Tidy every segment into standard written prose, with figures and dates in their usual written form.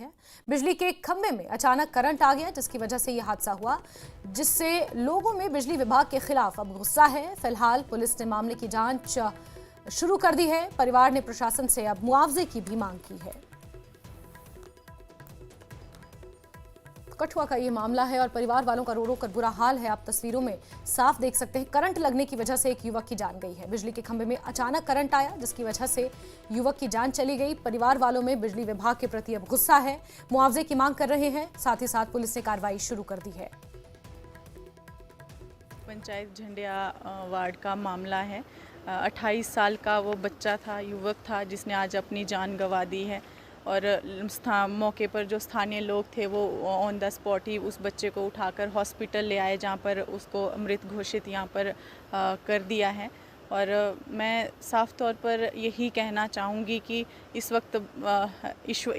है। बिजली के खंभे में अचानक करंट आ गया, जिसकी वजह से यह हादसा हुआ, जिससे लोगों में बिजली विभाग के खिलाफ अब गुस्सा है। फिलहाल पुलिस ने मामले की जांच शुरू कर दी है। परिवार ने प्रशासन से अब मुआवजे की भी मांग की है। कठुआ का ये मामला है और परिवार वालों का रो रो कर बुरा हाल है। आप तस्वीरों में साफ देख सकते हैं, करंट लगने की वजह से एक युवक की जान गई है। बिजली के खंभे में अचानक करंट आया, जिसकी वजह से युवक की जान चली गई। परिवार वालों में बिजली विभाग के प्रति अब गुस्सा है, मुआवजे की मांग कर रहे हैं। साथ ही साथ पुलिस ने कार्रवाई शुरू कर दी है। पंचायत झंडिया वार्ड का मामला है। 28 साल का वो बच्चा था, युवक था, जिसने आज अपनी जान गंवा दी है। और मौके पर जो स्थानीय लोग थे वो ऑन द स्पॉट ही उस बच्चे को उठाकर हॉस्पिटल ले आए, जहाँ पर उसको मृत घोषित यहाँ पर कर दिया है। और मैं साफ तौर पर यही कहना चाहूँगी कि इस वक्त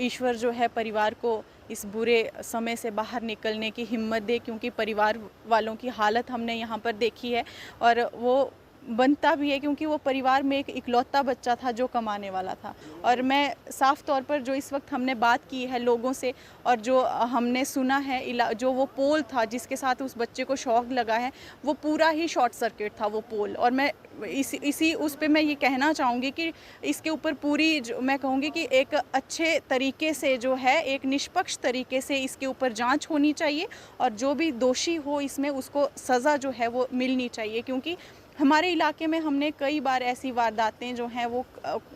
ईश्वर जो है परिवार को इस बुरे समय से बाहर निकलने की हिम्मत दे, क्योंकि परिवार वालों की हालत हमने यहाँ पर देखी है और वो बनता भी है, क्योंकि वो परिवार में एक इकलौता बच्चा था जो कमाने वाला था। और मैं साफ तौर पर जो इस वक्त हमने बात की है लोगों से और जो हमने सुना है, जो वो पोल था जिसके साथ उस बच्चे को शॉक लगा है, वो पूरा ही शॉर्ट सर्किट था वो पोल। और मैं इसी उस पे मैं ये कहना चाहूँगी कि इसके ऊपर पूरी जो मैं कहूँगी कि एक अच्छे तरीके से जो है, एक निष्पक्ष तरीके से इसके ऊपर जांच होनी चाहिए और जो भी दोषी हो इसमें उसको सज़ा जो है वो मिलनी चाहिए। क्योंकि हमारे इलाके में हमने कई बार ऐसी वारदातें जो हैं वो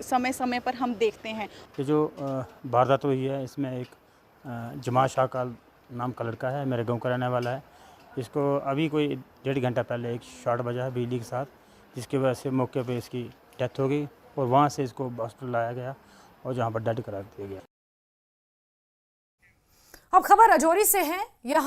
समय समय पर हम देखते हैं। ये जो वारदात हुई है, इसमें एक जमात शाह का नाम का लड़का है, मेरे गांव का रहने वाला है। इसको अभी कोई 1.5 घंटा पहले एक शॉट बजा है बिजली के साथ, जिसकी वजह से मौके पे इसकी डेथ हो गई और वहाँ से इसको हॉस्पिटल लाया गया और जहाँ पर डेड करा दिया गया। अब खबर राजौरी से है। यहाँ